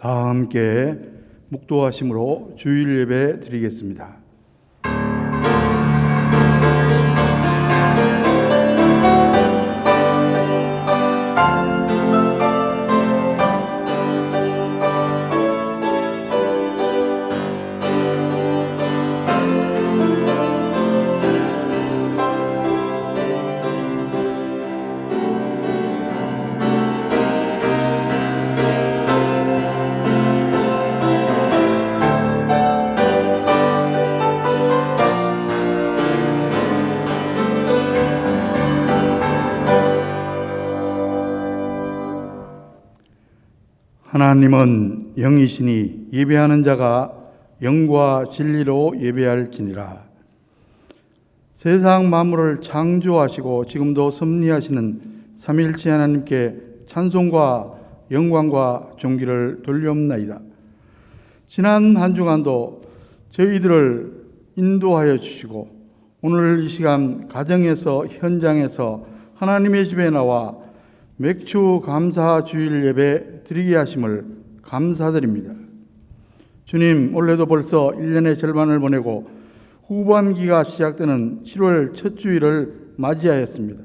다 함께 묵도하심으로 주일 예배 드리겠습니다. 하나님은 영이시니 예배하는 자가 영과 진리로 예배할지니라. 세상 만물을 창조하시고 지금도 섭리하시는 삼위일체 하나님께 찬송과 영광과 존귀를 돌려옵나이다. 지난 한 주간도 저희들을 인도하여 주시고 오늘 이 시간 가정에서 현장에서 하나님의 집에 나와 맥주 감사 주일 예배 드리게 하심을 감사드립니다. 주님, 올해도 벌써 1년의 절반을 보내고 후반기가 시작되는 7월 첫 주일을 맞이하였습니다.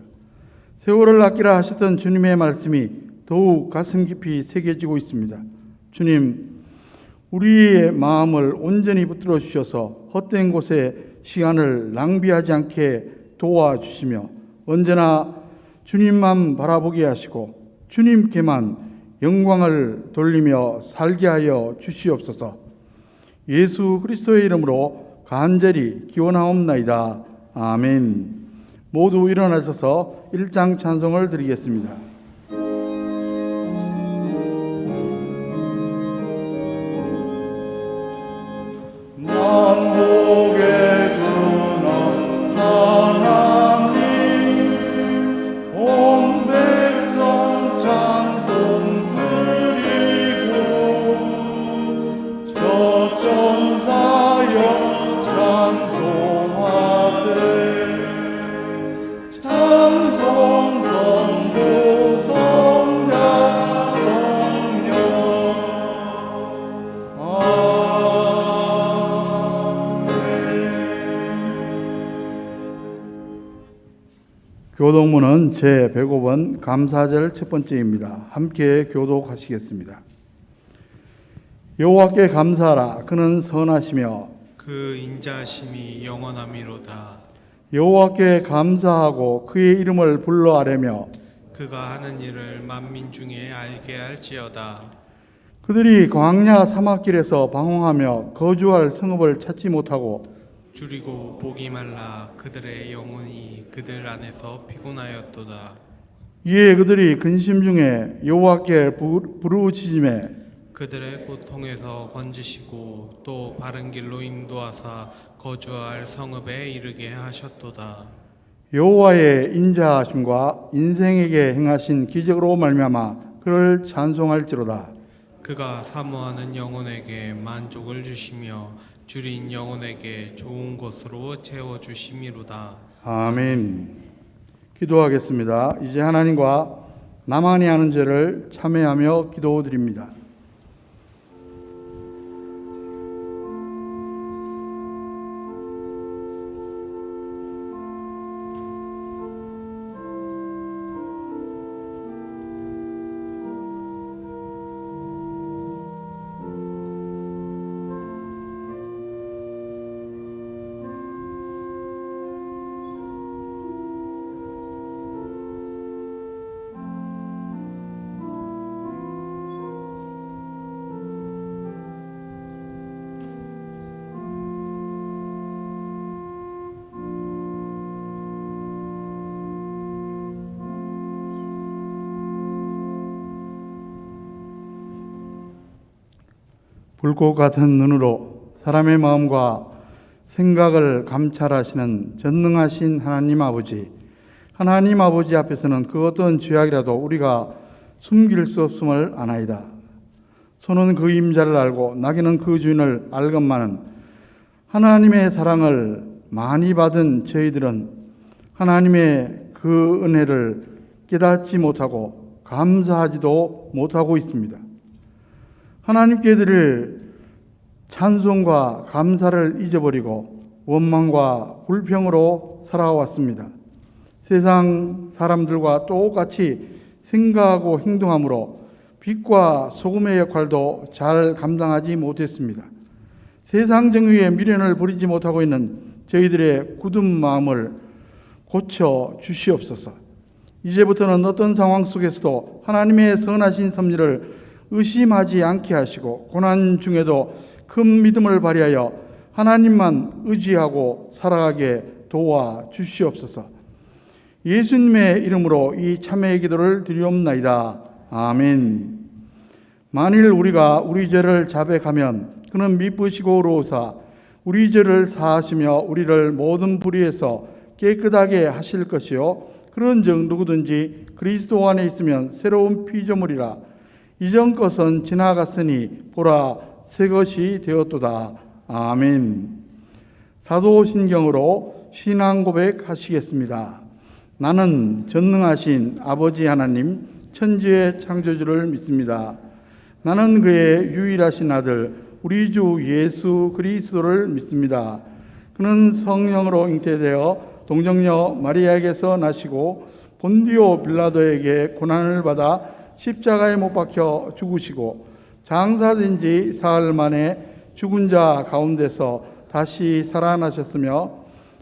세월을 아끼라 하셨던 주님의 말씀이 더욱 가슴 깊이 새겨지고 있습니다. 주님, 우리의 마음을 온전히 붙들어 주셔서 헛된 곳에 시간을 낭비하지 않게 도와주시며 언제나 주님만 바라보게 하시고 주님께만 영광을 돌리며 살게 하여 주시옵소서. 예수 그리스도의 이름으로 간절히 기원하옵나이다. 아멘. 모두 일어나셔서 일장 찬송을 드리겠습니다. 교독문은 제105번 감사절 첫 번째입니다. 함께 교독하시겠습니다. 여호와께 감사하라. 그는 선하시며 그 인자하심이 영원함이로다. 여호와께 감사하고 그의 이름을 불러 아뢰며 그가 하는 일을 만민 중에 알게 할지어다. 그들이 광야 사막길에서 방황하며 거주할 성읍을 찾지 못하고 줄이고 목이 말라 그들의 영혼이 그들 안에서 피곤하였도다. 이에 그들이 근심 중에 여호와께 부르짖음에 그들의 고통에서 건지시고 또 바른 길로 인도하사 거주할 성읍에 이르게 하셨도다. 여호와의 인자하심과 인생에게 행하신 기적으로 말미암아 그를 찬송할지로다. 그가 사모하는 영혼에게 만족을 주시며 줄인 영혼에게 좋은 것으로 채워주심이로다. 아멘. 기도하겠습니다. 이제 하나님과 나만이 하는 죄를 참회하며 기도드립니다. 불꽃 같은 눈으로 사람의 마음과 생각을 감찰하시는 전능하신 하나님 아버지, 하나님 아버지 앞에서는 그 어떤 죄악이라도 우리가 숨길 수 없음을 아나이다. 소는 그 임자를 알고 나귀는 그 주인을 알건만은 하나님의 사랑을 많이 받은 저희들은 하나님의 그 은혜를 깨닫지 못하고 감사하지도 못하고 있습니다. 하나님께 드릴 찬송과 감사를 잊어버리고 원망과 불평으로 살아왔습니다. 세상 사람들과 똑같이 생각하고 행동함으로 빛과 소금의 역할도 잘 감당하지 못했습니다. 세상 정의에 미련을 버리지 못하고 있는 저희들의 굳은 마음을 고쳐 주시옵소서. 이제부터는 어떤 상황 속에서도 하나님의 선하신 섭리를 의심하지 않게 하시고 고난 중에도 큰 믿음을 발휘하여 하나님만 의지하고 살아가게 도와 주시옵소서. 예수님의 이름으로 이 참회의 기도를 드리옵나이다. 아멘. 만일 우리가 우리 죄를 자백하면 그는 미쁘시고 의로우사 우리 죄를 사하시며 우리를 모든 불의에서 깨끗하게 하실 것이요 그런즉 누구든지 그리스도 안에 있으면 새로운 피조물이라 이전 것은 지나갔으니 보라 새 것이 되었도다. 아멘. 사도신경으로 신앙 고백하시겠습니다. 나는 전능하신 아버지 하나님 천지의 창조주를 믿습니다. 나는 그의 유일하신 아들 우리 주 예수 그리스도를 믿습니다. 그는 성령으로 잉태되어 동정녀 마리아에게서 나시고 본디오 빌라도에게 고난을 받아 십자가에 못 박혀 죽으시고 장사된 지 사흘 만에 죽은 자 가운데서 다시 살아나셨으며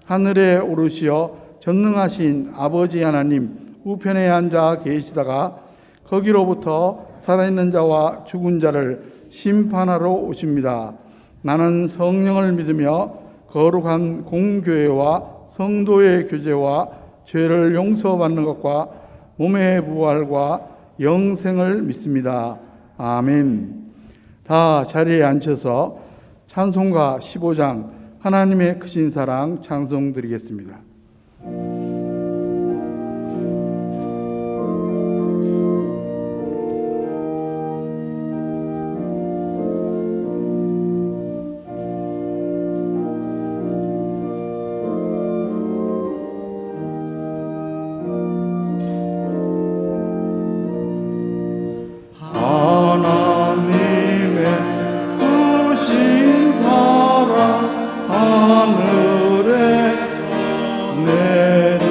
하늘에 오르시어 전능하신 아버지 하나님 우편에 앉아 계시다가 거기로부터 살아있는 자와 죽은 자를 심판하러 오십니다. 나는 성령을 믿으며 거룩한 공교회와 성도의 교제와 죄를 용서받는 것과 몸의 부활과 영생을 믿습니다. 아멘. 다 자리에 앉혀서 찬송가 15장 하나님의 크신 사랑 찬송드리겠습니다. 하늘에서 내려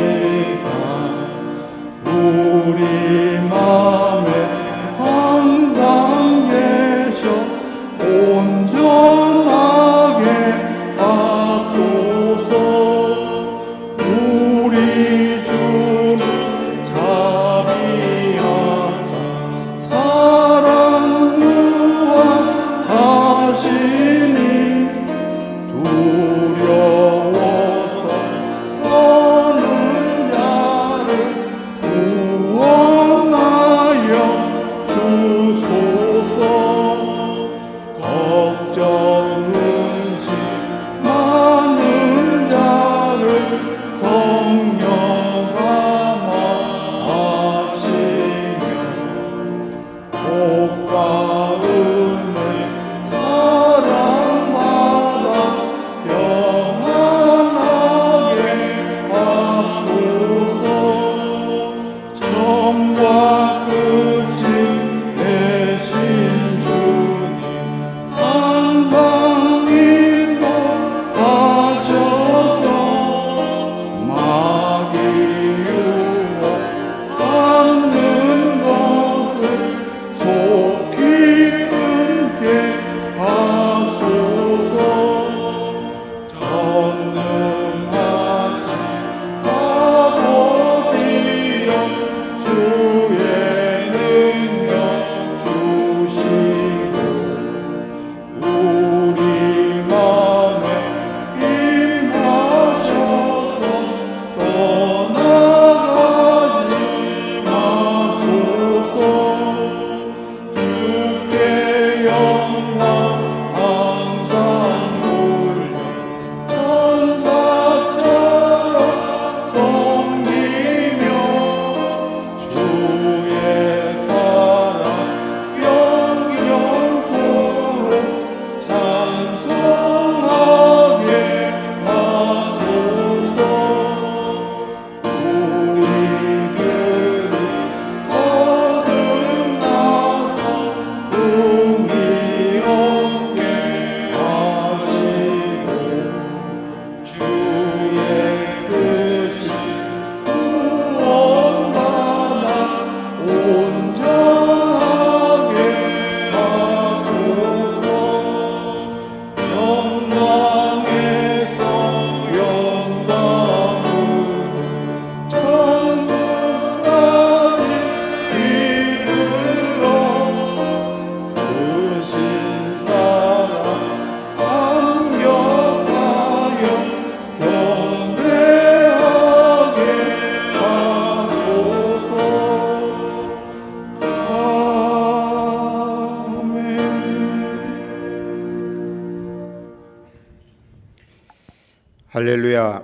할렐루야.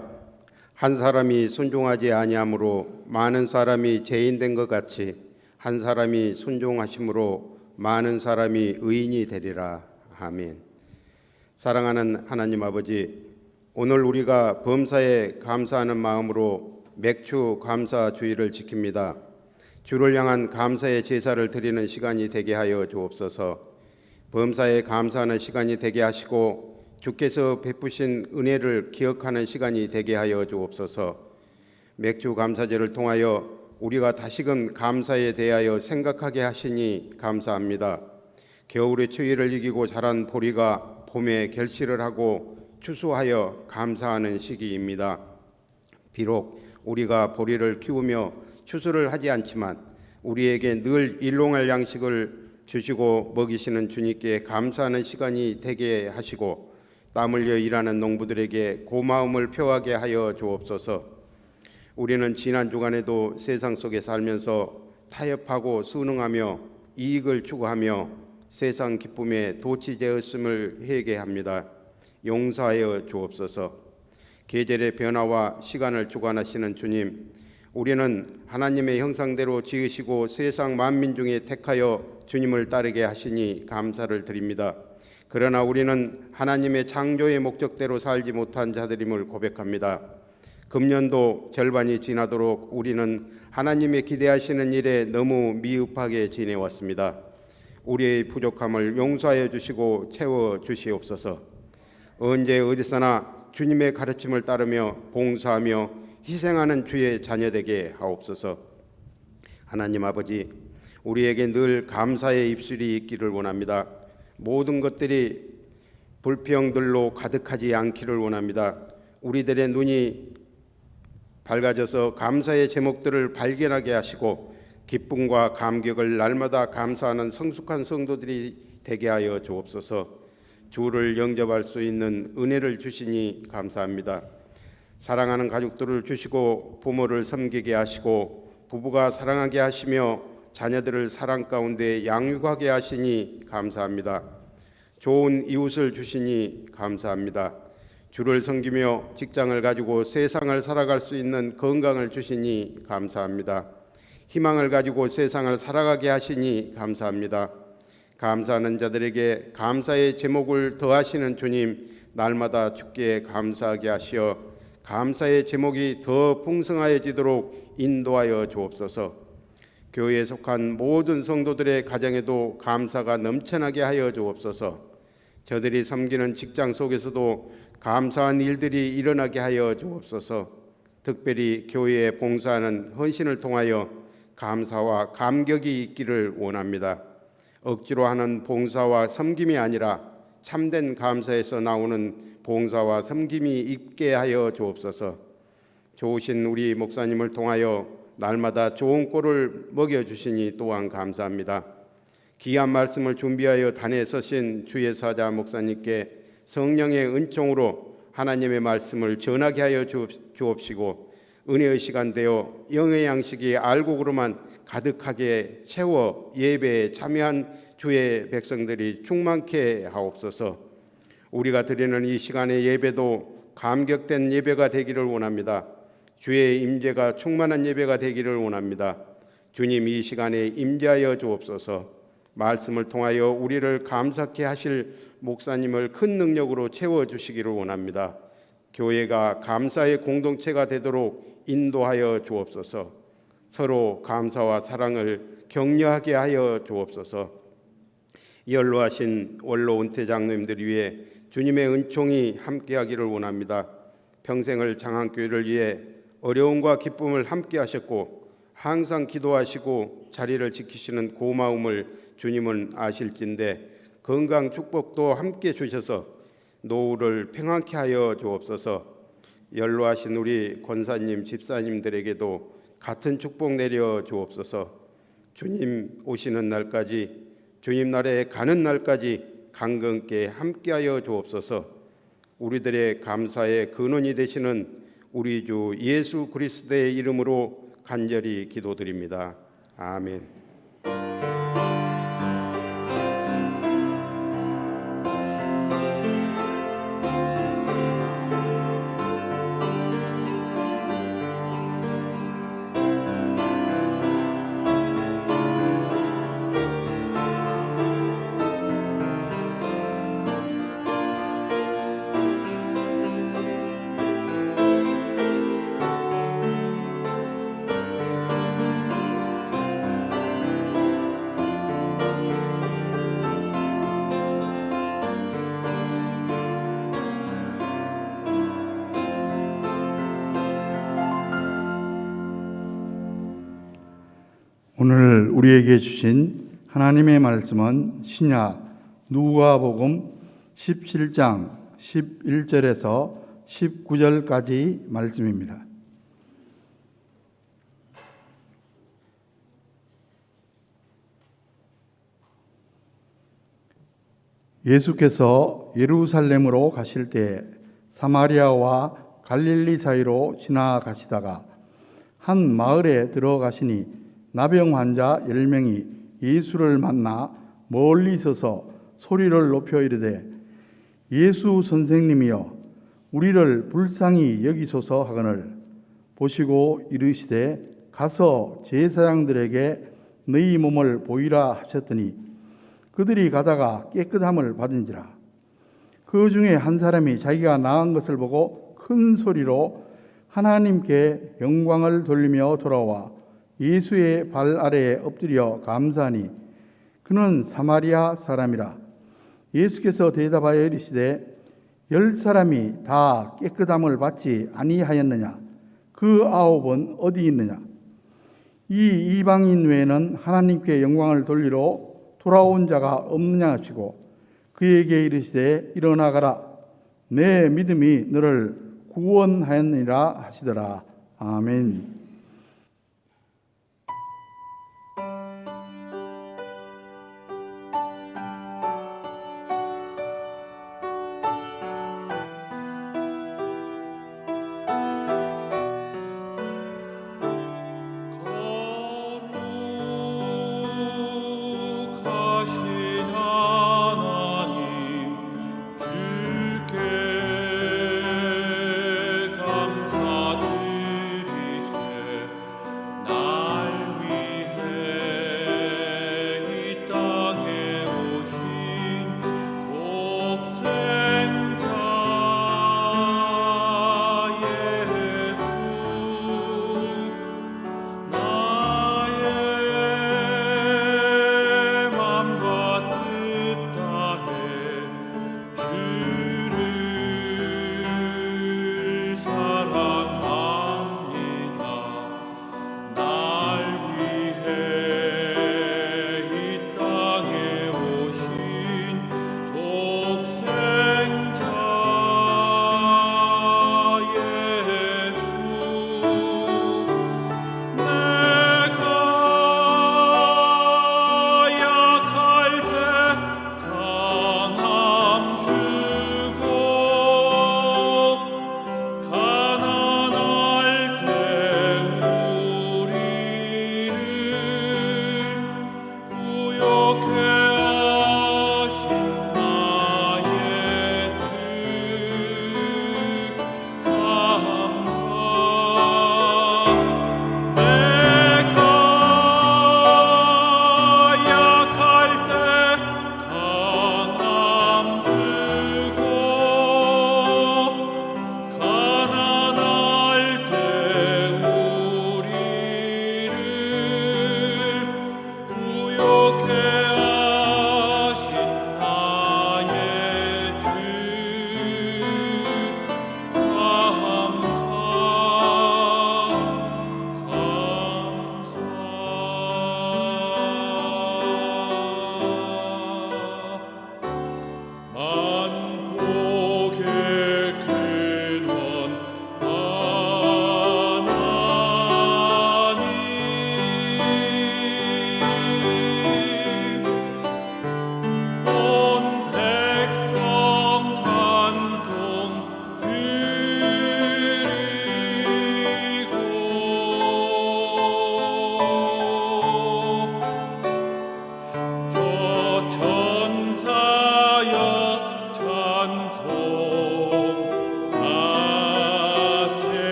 한 사람이 순종하지 아니함으로 많은 사람이 죄인 된 것 같이 한 사람이 순종하심으로 많은 사람이 의인이 되리라. 아멘. 사랑하는 하나님 아버지, 오늘 우리가 범사에 감사하는 마음으로 맥주 감사 주일을 지킵니다. 주를 향한 감사의 제사를 드리는 시간이 되게 하여 주옵소서. 범사에 감사하는 시간이 되게 하시고 주께서 베푸신 은혜를 기억하는 시간이 되게 하여 주옵소서. 맥주 감사제를 통하여 우리가 다시금 감사에 대하여 생각하게 하시니 감사합니다. 겨울의 추위를 이기고 자란 보리가 봄에 결실을 하고 추수하여 감사하는 시기입니다. 비록 우리가 보리를 키우며 추수를 하지 않지만 우리에게 늘 일용할 양식을 주시고 먹이시는 주님께 감사하는 시간이 되게 하시고 땀 흘려 일하는 농부들에게 고마움을 표하게 하여 주옵소서. 우리는 지난 주간에도 세상 속에 살면서 타협하고 순응하며 이익을 추구하며 세상 기쁨에 도취되었음을 회개합니다. 용서하여 주옵소서. 계절의 변화와 시간을 주관하시는 주님, 우리는 하나님의 형상대로 지으시고 세상 만민 중에 택하여 주님을 따르게 하시니 감사를 드립니다. 그러나 우리는 하나님의 창조의 목적대로 살지 못한 자들임을 고백합니다. 금년도 절반이 지나도록 우리는 하나님의 기대하시는 일에 너무 미흡하게 지내왔습니다. 우리의 부족함을 용서하여 주시고 채워 주시옵소서. 언제 어디서나 주님의 가르침을 따르며 봉사하며 희생하는 주의 자녀되게 하옵소서. 하나님 아버지, 우리에게 늘 감사의 입술이 있기를 원합니다. 모든 것들이 불평들로 가득하지 않기를 원합니다. 우리들의 눈이 밝아져서 감사의 제목들을 발견하게 하시고 기쁨과 감격을 날마다 감사하는 성숙한 성도들이 되게 하여 주옵소서. 주를 영접할 수 있는 은혜를 주시니 감사합니다. 사랑하는 가족들을 주시고 부모를 섬기게 하시고 부부가 사랑하게 하시며 자녀들을 사랑 가운데 양육하게 하시니 감사합니다. 좋은 이웃을 주시니 감사합니다. 주를 섬기며 직장을 가지고 세상을 살아갈 수 있는 건강을 주시니 감사합니다. 희망을 가지고 세상을 살아가게 하시니 감사합니다. 감사하는 자들에게 감사의 제목을 더하시는 주님, 날마다 주께 감사하게 하시어 감사의 제목이 더 풍성하여지도록 인도하여 주옵소서. 교회에 속한 모든 성도들의 가정에도 감사가 넘쳐나게 하여 주옵소서. 저들이 섬기는 직장 속에서도 감사한 일들이 일어나게 하여 주옵소서. 특별히 교회에 봉사하는 헌신을 통하여 감사와 감격이 있기를 원합니다. 억지로 하는 봉사와 섬김이 아니라 참된 감사에서 나오는 봉사와 섬김이 있게 하여 주옵소서. 좋으신 우리 목사님을 통하여 날마다 좋은 꼴을 먹여주시니 또한 감사합니다. 귀한 말씀을 준비하여 단에 서신 주의 사자 목사님께 성령의 은총으로 하나님의 말씀을 전하게 하여 주옵시고 은혜의 시간 되어 영의 양식이 알곡으로만 가득하게 채워 예배에 참여한 주의 백성들이 충만케 하옵소서. 우리가 드리는 이 시간의 예배도 감격된 예배가 되기를 원합니다. 주의 임재가 충만한 예배가 되기를 원합니다. 주님, 이 시간에 임재하여 주옵소서. 말씀을 통하여 우리를 감사케 하실 목사님을 큰 능력으로 채워주시기를 원합니다. 교회가 감사의 공동체가 되도록 인도하여 주옵소서. 서로 감사와 사랑을 격려하게 하여 주옵소서. 연로하신 원로 은퇴 장로님들 위해 주님의 은총이 함께하기를 원합니다. 평생을 장한교회를 위해 어려움과 기쁨을 함께 하셨고 항상 기도하시고 자리를 지키시는 고마움을 주님은 아실진데 건강 축복도 함께 주셔서 노후를 평안케 하여 주옵소서. 연로하신 우리 권사님 집사님들에게도 같은 축복 내려 주옵소서. 주님 오시는 날까지, 주님 나라에 가는 날까지 강건케 함께하여 주옵소서. 우리들의 감사의 근원이 되시는 우리 주 예수 그리스도의 이름으로 간절히 기도드립니다. 아멘. 오늘 우리에게 주신 하나님의 말씀은 신약 누가복음 17장 11절에서 19절까지 말씀입니다. 예수께서 예루살렘으로 가실 때 사마리아와 갈릴리 사이로 지나가시다가 한 마을에 들어가시니 나병 환자 10명이 예수를 만나 멀리 서서 소리를 높여 이르되 예수 선생님이여 우리를 불쌍히 여기소서 하거늘 보시고 이르시되 가서 제사장들에게 너희 몸을 보이라 하셨더니 그들이 가다가 깨끗함을 받은지라. 그 중에 한 사람이 자기가 나은 것을 보고 큰 소리로 하나님께 영광을 돌리며 돌아와 예수의 발 아래에 엎드려 감사하니 그는 사마리아 사람이라. 예수께서 대답하여 이르시되 10사람이 다 깨끗함을 받지 아니하였느냐? 그 9은 어디 있느냐? 이 이방인 외에는 하나님께 영광을 돌리러 돌아온 자가 없느냐 하시고 그에게 이르시되 일어나가라 내 믿음이 너를 구원하였느니라 하시더라. 아멘. 주께 감사드리세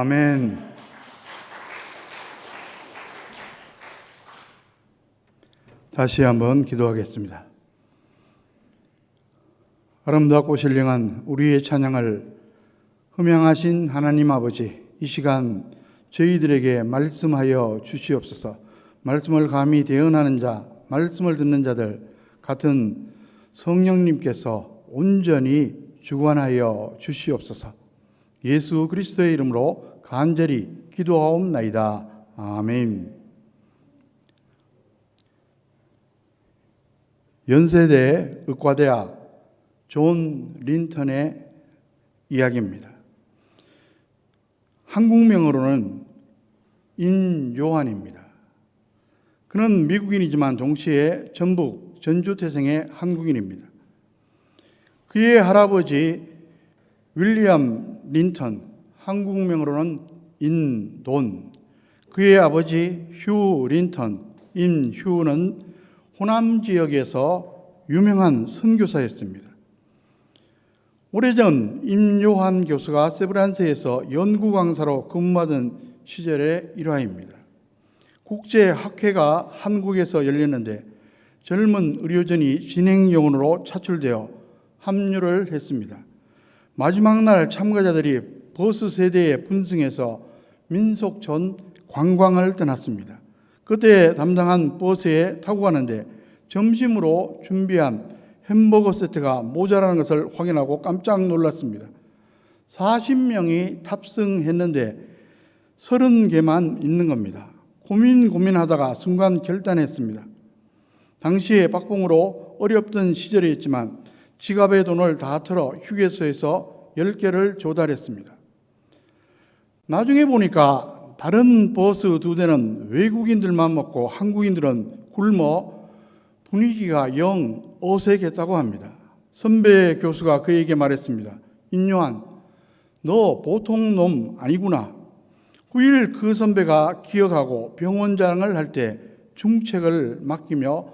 아멘. 다시 한번 기도하겠습니다. 아름답고 신령한 우리의 찬양을 흠양하신 하나님 아버지, 이 시간 저희들에게 말씀하여 주시옵소서. 말씀을 감히 대언하는 자, 말씀을 듣는 자들 같은 성령님께서 온전히 주관하여 주시옵소서. 예수 그리스도의 이름으로 간절히 기도하옵나이다. 아멘. 연세대 의과대학 존 린턴의 이야기입니다. 한국명으로는 임요한입니다. 그는 미국인이지만 동시에 전북 전주태생의 한국인입니다. 그의 할아버지 윌리엄 린턴, 한국명으로는 인돈, 그의 아버지 휴 린턴, 인휴는 호남 지역에서 유명한 선교사였습니다. 오래전 임요한 교수가 세브란스에서 연구 강사로 근무하던 시절의 일화입니다. 국제학회가 한국에서 열렸는데 젊은 의료진이 진행요원으로 차출되어 합류를 했습니다. 마지막 날 참가자들이 버스 세대에 분승해서 민속촌 관광을 떠났습니다. 그때 담당한 버스에 타고 가는데 점심으로 준비한 햄버거 세트가 모자라는 것을 확인하고 깜짝 놀랐습니다. 40명이 탑승했는데 30개만 있는 겁니다. 고민하다가 순간 결단했습니다. 당시에 박봉으로 어렵던 시절이었지만 지갑의 돈을 다 털어 휴게소에서 10개를 조달했습니다. 나중에 보니까 다른 버스 2대는 외국인들만 먹고 한국인들은 굶어 분위기가 영 어색했다고 합니다. 선배 교수가 그에게 말했습니다. 인요한, 너 보통 놈 아니구나. 9일 그 선배가 기억하고 병원장을 할 때 중책을 맡기며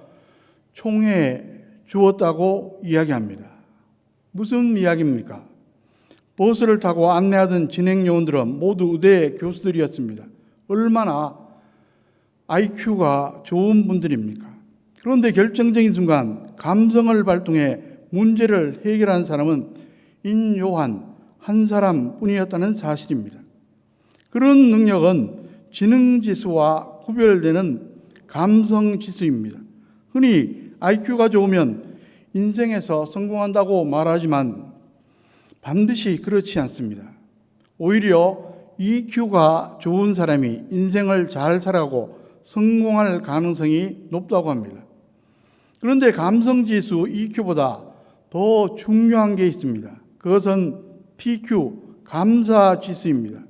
총회 주었다고 이야기합니다. 무슨 이야기입니까? 버스를 타고 안내하던 진행요원들은 모두 의대 교수들이었습니다. 얼마나 IQ가 좋은 분들입니까? 그런데 결정적인 순간 감성을 발동해 문제를 해결한 사람은 인요한 한 사람뿐이었다는 사실입니다. 그런 능력은 지능지수와 구별되는 감성지수입니다. 흔히 IQ가 좋으면 인생에서 성공한다고 말하지만 반드시 그렇지 않습니다. 오히려 EQ가 좋은 사람이 인생을 잘 살아가고 성공할 가능성이 높다고 합니다. 그런데 감성지수 EQ보다 더 중요한 게 있습니다. 그것은 PQ, 감사지수입니다.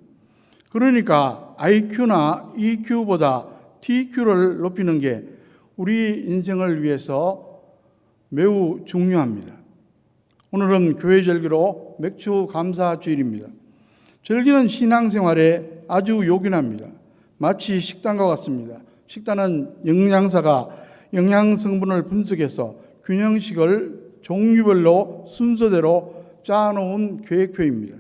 그러니까 IQ나 EQ보다 TQ를 높이는 게 우리 인생을 위해서 매우 중요합니다. 오늘은 교회 절기로 맥주 감사 주일입니다. 절기는 신앙생활에 아주 요긴합니다. 마치 식단과 같습니다. 식단은 영양사가 영양 성분을 분석해서 균형식을 종류별로 순서대로 짜놓은 계획표입니다.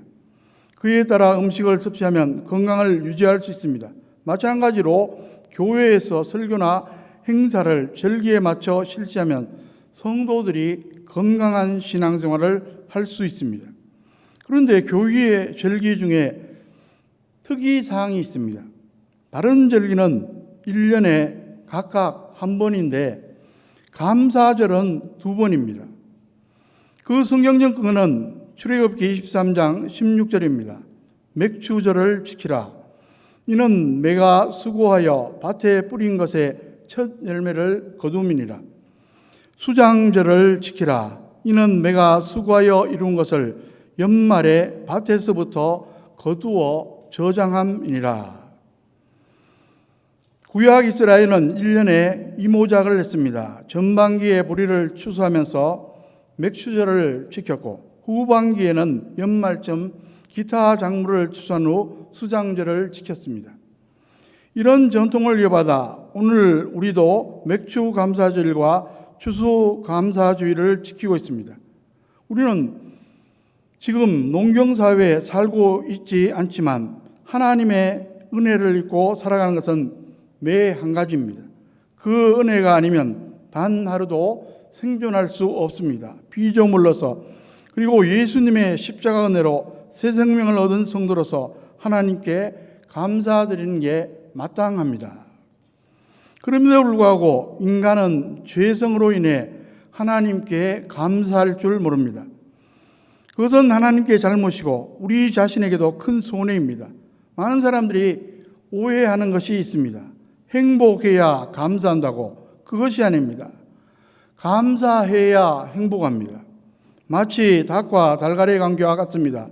그에 따라 음식을 섭취하면 건강을 유지할 수 있습니다. 마찬가지로 교회에서 설교나 행사를 절기에 맞춰 실시하면 성도들이 건강한 신앙생활을 할 수 있습니다. 그런데 교회의 절기 중에 특이사항이 있습니다. 다른 절기는 1년에 각각 한 번인데 감사절은 2번입니다. 그 성경적 근거는 출애굽기 23장 16절입니다. 맥추절을 지키라. 이는 내가 수고하여 밭에 뿌린 것의 첫 열매를 거둠이니라. 수장절을 지키라. 이는 내가 수고하여 이룬 것을 연말에 밭에서부터 거두어 저장함이니라. 구약 이스라엘은 1년에 이모작을 했습니다. 전반기에 보리를 추수하면서 맥추절을 지켰고 후반기에는 연말쯤 기타 작물을 추수한 후 수장절을 지켰습니다. 이런 전통을 이어받아 오늘 우리도 맥추 감사절과 추수 감사주의를 지키고 있습니다. 우리는 지금 농경사회에 살고 있지 않지만 하나님의 은혜를 입고 살아가는 것은 매 한 가지입니다. 그 은혜가 아니면 단 하루도 생존할 수 없습니다. 피조물로서, 그리고 예수님의 십자가 은혜로 새 생명을 얻은 성도로서 하나님께 감사드리는 게 마땅합니다. 그럼에도 불구하고 인간은 죄성으로 인해 하나님께 감사할 줄 모릅니다. 그것은 하나님께 잘못이고 우리 자신에게도 큰 손해입니다. 많은 사람들이 오해하는 것이 있습니다. 행복해야 감사한다고. 그것이 아닙니다. 감사해야 행복합니다. 마치 닭과 달걀의 관계와 같습니다.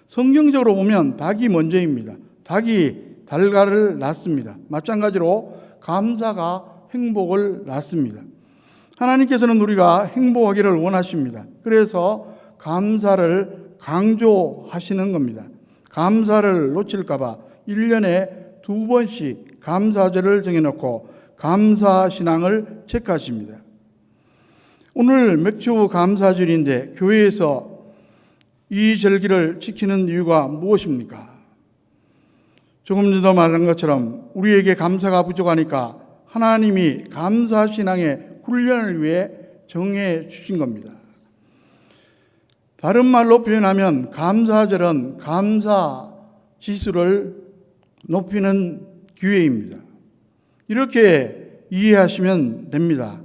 성경적으로 보면 닭이 먼저입니다. 닭이 달걀을 낳습니다. 마찬가지로 감사가 행복을 낳습니다. 하나님께서는 우리가 행복하기를 원하십니다. 그래서 감사를 강조하시는 겁니다. 감사를 놓칠까 봐 1년에 2번씩 감사절을 정해놓고 감사신앙을 체크하십니다. 오늘 맥주 감사절인데 교회에서 이 절기를 지키는 이유가 무엇입니까? 조금 전에 말한 것처럼 우리에게 감사가 부족하니까 하나님이 감사신앙의 훈련을 위해 정해 주신 겁니다. 다른 말로 표현하면 감사절은 감사 지수를 높이는 기회입니다. 이렇게 이해하시면 됩니다.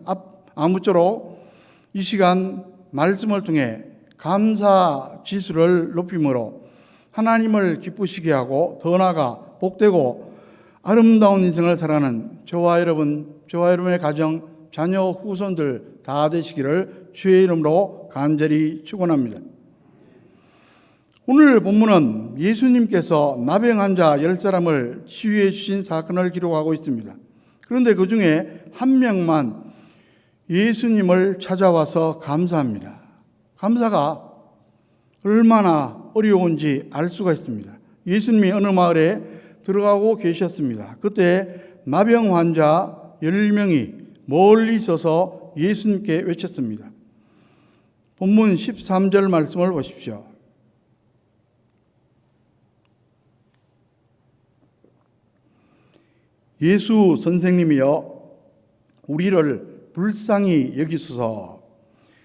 아무쪼록 이 시간 말씀을 통해 감사 지수를 높임으로 하나님을 기쁘시게 하고 더 나아가 복되고 아름다운 인생을 살아가는 저와 여러분의 가정, 자녀, 후손들 다 되시기를 주의 이름으로 간절히 축원합니다. 오늘 본문은 예수님께서 나병 환자 10사람을 치유해 주신 사건을 기록하고 있습니다. 그런데 그 중에 한 명만 예수님을 찾아와서 감사합니다. 감사가 얼마나 어려운지 알 수가 있습니다. 예수님이 어느 마을에 들어가고 계셨습니다. 그때 나병 환자 10명이 멀리 서서 예수님께 외쳤습니다. 본문 13절 말씀을 보십시오. 예수 선생님이여 우리를 불쌍히 여기소서.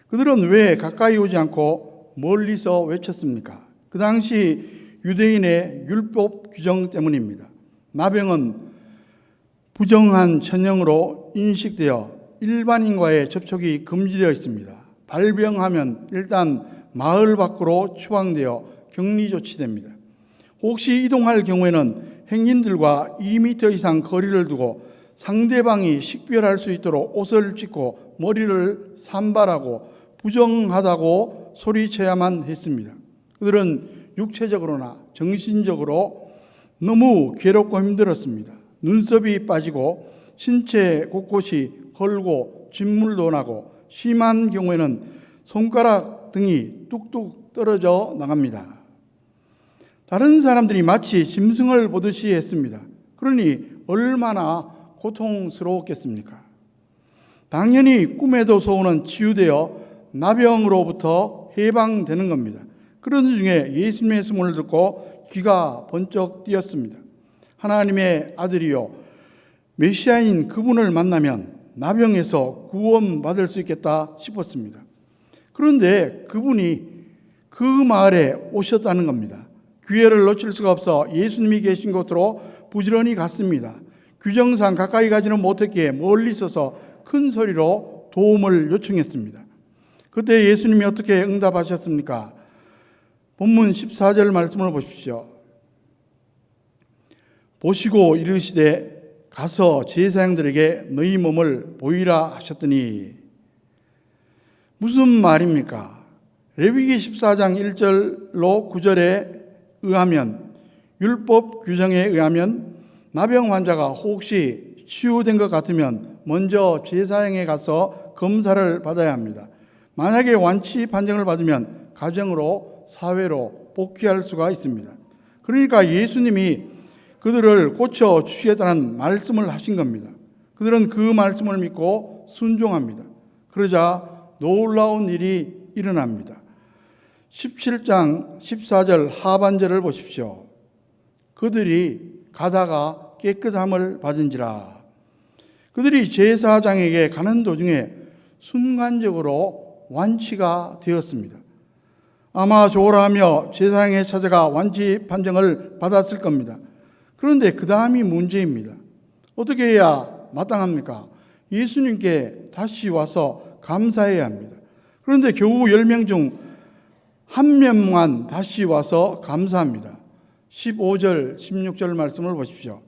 그들은 왜 가까이 오지 않고 멀리서 외쳤습니까? 그 당시 유대인의 율법 규정 때문입니다. 나병은 부정한 천형으로 인식되어 일반인과의 접촉이 금지되어 있습니다. 발병하면 일단 마을 밖으로 추방되어 격리 조치됩니다. 혹시 이동할 경우에는 행인들과 2m 이상 거리를 두고 상대방이 식별할 수 있도록 옷을 찢고 머리를 산발하고 부정하다고 소리쳐야만 했습니다. 그들은 육체적으로나 정신적으로 너무 괴롭고 힘들었습니다. 눈썹이 빠지고 신체 곳곳이 헐고 진물도 나고 심한 경우에는 손가락 등이 뚝뚝 떨어져 나갑니다. 다른 사람들이 마치 짐승을 보듯이 했습니다. 그러니 얼마나 고통스러웠겠습니까? 당연히 꿈에도 소원은 치유되어 나병으로부터 해방되는 겁니다. 그런 중에 예수님의 소문을 듣고 귀가 번쩍 띄었습니다. 하나님의 아들이요 메시아인 그분을 만나면 나병에서 구원받을 수 있겠다 싶었습니다. 그런데 그분이 그 마을에 오셨다는 겁니다. 기회를 놓칠 수가 없어 예수님이 계신 곳으로 부지런히 갔습니다. 규정상 가까이 가지는 못했기에 멀리 서서 큰 소리로 도움을 요청했습니다. 그때 예수님이 어떻게 응답하셨습니까? 본문 14절 말씀을 보십시오. 보시고 이르시되 가서 제사장들에게 너희 몸을 보이라 하셨더니 무슨 말입니까? 레위기 14장 1절로 9절에 의하면 율법 규정에 의하면 나병 환자가 혹시 치유된 것 같으면 먼저 제사장에 가서 검사를 받아야 합니다. 만약에 완치 판정을 받으면 가정으로 사회로 복귀할 수가 있습니다. 그러니까 예수님이 그들을 고쳐 주시겠다는 말씀을 하신 겁니다. 그들은 그 말씀을 믿고 순종합니다. 그러자 놀라운 일이 일어납니다. 17장 14절 하반절을 보십시오. 그들이 가다가 깨끗함을 받은지라. 그들이 제사장에게 가는 도중에 순간적으로 완치가 되었습니다. 아마 조라하며 제사장에 찾아가 완치 판정을 받았을 겁니다. 그런데 그 다음이 문제입니다. 어떻게 해야 마땅합니까? 예수님께 다시 와서 감사해야 합니다. 그런데 겨우 10명 중 한 명만 다시 와서 감사합니다. 15절, 16절 말씀을 보십시오.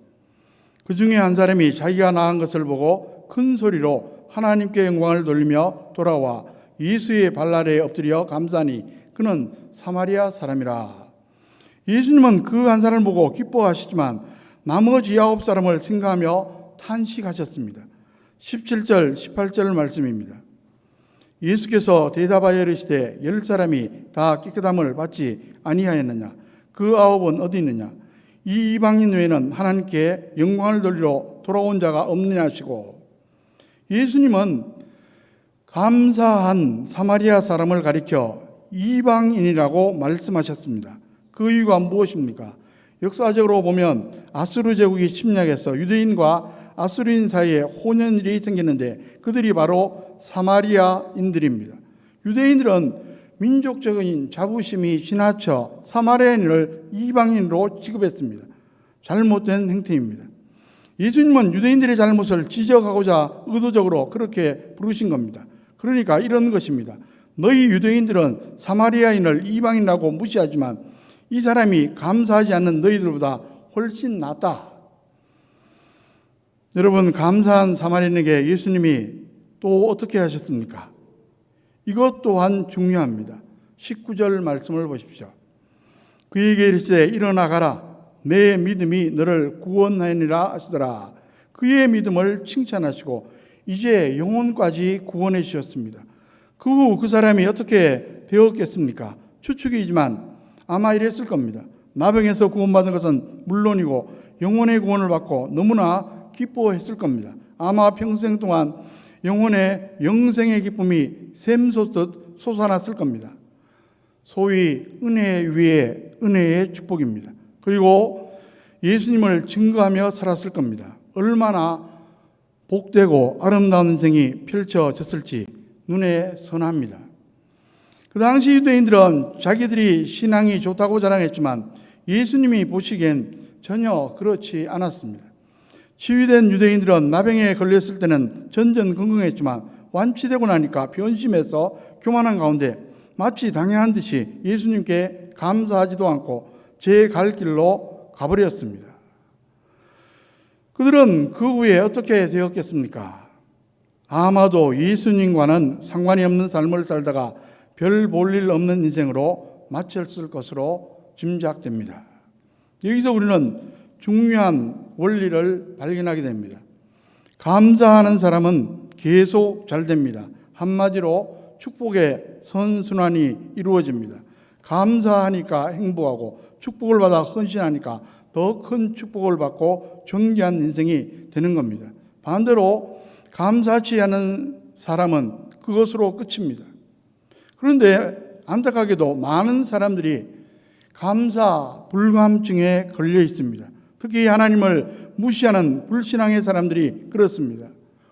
그 중에 한 사람이 자기가 나은 것을 보고 큰 소리로 하나님께 영광을 돌리며 돌아와 예수의 발 아래에 엎드려 감사하니 그는 사마리아 사람이라. 예수님은 그 한 사람을 보고 기뻐하시지만 나머지 9사람을 생각하며 탄식하셨습니다. 17절, 18절 말씀입니다. 예수께서 대답하여 이르시되 10사람이 다 깨끗함을 받지 아니하였느냐? 그 9은 어디 있느냐? 이 이방인 외에는 하나님께 영광을 돌리러 돌아온 자가 없느냐 하시고, 예수님은 감사한 사마리아 사람을 가리켜 이방인이라고 말씀하셨습니다. 그 이유가 무엇입니까? 역사적으로 보면 아수르 제국이 침략해서 유대인과 아수르인 사이에 혼연일이 생겼는데 그들이 바로 사마리아인들입니다. 유대인들은 민족적인 자부심이 지나쳐 사마리아인을 이방인으로 취급했습니다. 잘못된 행태입니다. 예수님은 유대인들의 잘못을 지적하고자 의도적으로 그렇게 부르신 겁니다. 그러니까 이런 것입니다. 너희 유대인들은 사마리아인을 이방인이라고 무시하지만 이 사람이 감사하지 않는 너희들보다 훨씬 낫다. 여러분, 감사한 사마리아인에게 예수님이 또 어떻게 하셨습니까? 이것 또한 중요합니다. 19절 말씀을 보십시오. 그에게 이르시되 일어나 가라. 내 믿음이 너를 구원하니라 하시더라. 그의 믿음을 칭찬하시고 이제 영혼까지 구원해 주셨습니다. 그 후 그 사람이 어떻게 되었겠습니까? 추측이지만 아마 이랬을 겁니다. 나병에서 구원받은 것은 물론이고 영혼의 구원을 받고 너무나 기뻐했을 겁니다. 아마 평생 동안 영혼의 영생의 기쁨이 샘솟듯 솟아났을 겁니다. 소위 은혜 위에 은혜의 축복입니다. 그리고 예수님을 증거하며 살았을 겁니다. 얼마나 복되고 아름다운 인생이 펼쳐졌을지 눈에 선합니다. 그 당시 유대인들은 자기들이 신앙이 좋다고 자랑했지만 예수님이 보시기엔 전혀 그렇지 않았습니다. 치유된 유대인들은 나병에 걸렸을 때는 전전긍긍했지만 완치되고 나니까 변심해서 교만한 가운데 마치 당연한 듯이 예수님께 감사하지도 않고 제 갈 길로 가버렸습니다. 그들은 그 후에 어떻게 되었겠습니까? 아마도 예수님과는 상관이 없는 삶을 살다가 별 볼 일 없는 인생으로 마쳤을 것으로 짐작됩니다. 여기서 우리는 중요한 원리를 발견하게 됩니다. 감사하는 사람은 계속 잘 됩니다. 한마디로 축복의 선순환이 이루어집니다. 감사하니까 행복하고 축복을 받아 헌신하니까 더 큰 축복을 받고 존귀한 인생이 되는 겁니다. 반대로 감사치 않은 사람은 그것으로 끝입니다. 그런데 안타깝게도 많은 사람들이 감사 불감증에 걸려 있습니다. 특히 하나님을 무시하는 불신앙의 사람들이 그렇습니다.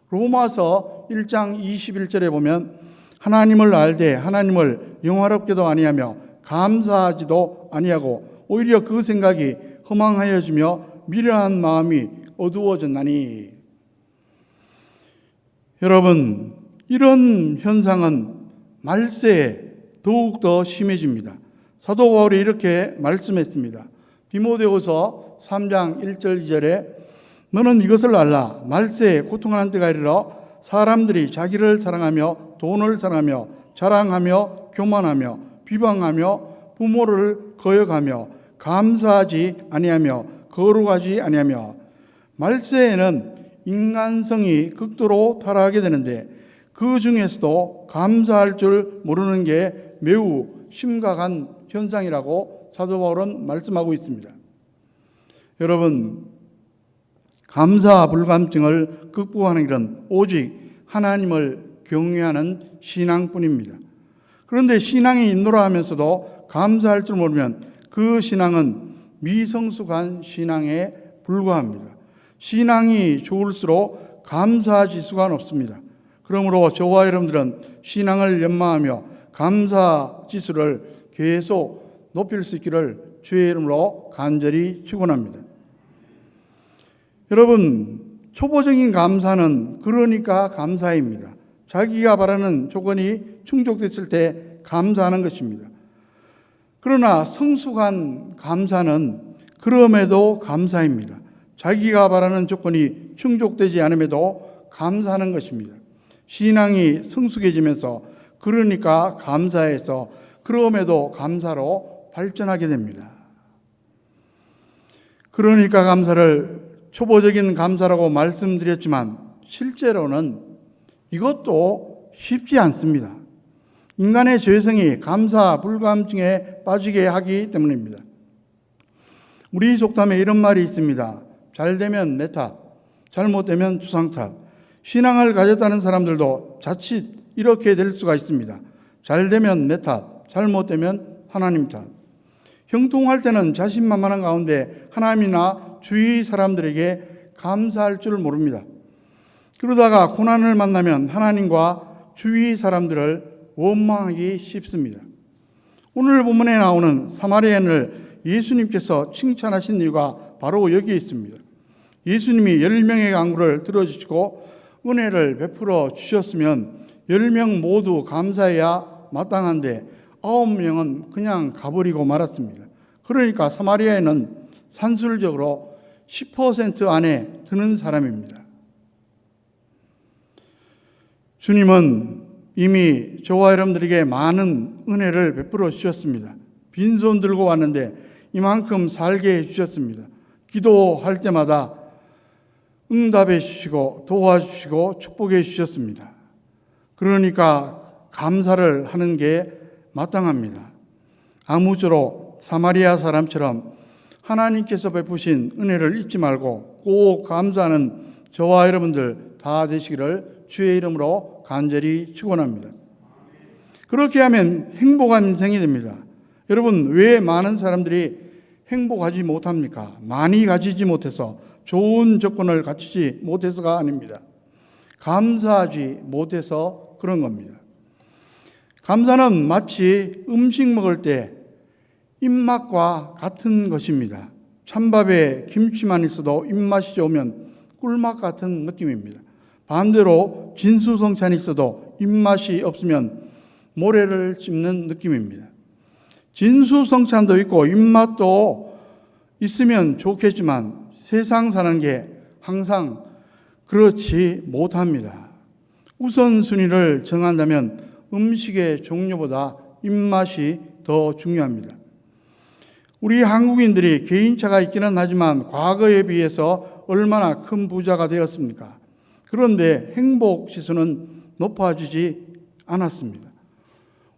로마서 1장 21절에 보면 하나님을 알되 하나님을 영화롭게도 아니하며 감사하지도 아니하고 오히려 그 생각이 허망하여지며 미련한 마음이 어두워졌나니. 여러분, 이런 현상은 말세에 더욱더 심해집니다. 사도 바울이 이렇게 말씀했습니다. 디모데후서 3장 1절 2절에 너는 이것을 알라. 말세에 고통하는 때가 이르러 사람들이 자기를 사랑하며 돈을 사랑하며 자랑하며 교만하며 비방하며 부모를 거역하며 감사하지 아니하며 거룩하지 아니하며. 말세에는 인간성이 극도로 타락하게 되는데 그 중에서도 감사할 줄 모르는 게 매우 심각한 현상이라고 사도 바울은 말씀하고 있습니다. 여러분, 감사 불감증을 극복하는 길은 오직 하나님을 경외하는 신앙뿐입니다. 그런데 신앙이 인도라 하면서도 감사할 줄 모르면 그 신앙은 미성숙한 신앙에 불과합니다. 신앙이 좋을수록 감사 지수가 높습니다. 그러므로 저와 여러분들은 신앙을 연마하며 감사 지수를 계속 높일 수 있기를 주의 이름으로 간절히 축원합니다. 여러분, 초보적인 감사는 그러니까 감사입니다. 자기가 바라는 조건이 충족됐을 때 감사하는 것입니다. 그러나 성숙한 감사는 그럼에도 감사입니다. 자기가 바라는 조건이 충족되지 않음에도 감사하는 것입니다. 신앙이 성숙해지면서 그러니까 감사해서 그럼에도 감사로 발전하게 됩니다. 그러니까 감사를 초보적인 감사라고 말씀드렸지만 실제로는 이것도 쉽지 않습니다. 인간의 죄성이 감사 불감증에 빠지게 하기 때문입니다. 우리 속담에 이런 말이 있습니다. 잘 되면 내 탓, 잘못되면 주상 탓. 신앙을 가졌다는 사람들도 자칫 이렇게 될 수가 있습니다. 잘 되면 내 탓, 잘못되면 하나님 탓. 형통할 때는 자신만만한 가운데 하나님이나 주위 사람들에게 감사할 줄 모릅니다. 그러다가 고난을 만나면 하나님과 주위 사람들을 원망하기 쉽습니다. 오늘 본문에 나오는 사마리아인을 예수님께서 칭찬하신 이유가 바로 여기에 있습니다. 예수님이 10명의 강구를 들어주시고 은혜를 베풀어 주셨으면 10명 모두 감사해야 마땅한데 9명은 그냥 가버리고 말았습니다. 그러니까 사마리아인은 산술적으로 10% 안에 드는 사람입니다. 주님은 이미 저와 여러분들에게 많은 은혜를 베풀어 주셨습니다. 빈손 들고 왔는데 이만큼 살게 해주셨습니다. 기도할 때마다 응답해 주시고 도와주시고 축복해 주셨습니다. 그러니까 감사를 하는 게 마땅합니다. 아무쪼록 사마리아 사람처럼 하나님께서 베푸신 은혜를 잊지 말고 꼭 감사하는 저와 여러분들 다 되시기를 주의 이름으로 간절히 축원합니다. 그렇게 하면 행복한 인생이 됩니다. 여러분, 왜 많은 사람들이 행복하지 못합니까? 많이 가지지 못해서, 좋은 조건을 갖추지 못해서가 아닙니다. 감사하지 못해서 그런 겁니다. 감사는 마치 음식 먹을 때 입맛과 같은 것입니다. 찬밥에 김치만 있어도 입맛이 좋으면 꿀맛 같은 느낌입니다. 반대로 진수성찬이 있어도 입맛이 없으면 모래를 씹는 느낌입니다. 진수성찬도 있고 입맛도 있으면 좋겠지만 세상 사는 게 항상 그렇지 못합니다. 우선순위를 정한다면 음식의 종류보다 입맛이 더 중요합니다. 우리 한국인들이 개인차가 있기는 하지만 과거에 비해서 얼마나 큰 부자가 되었습니까? 그런데 행복 지수는 높아지지 않았습니다.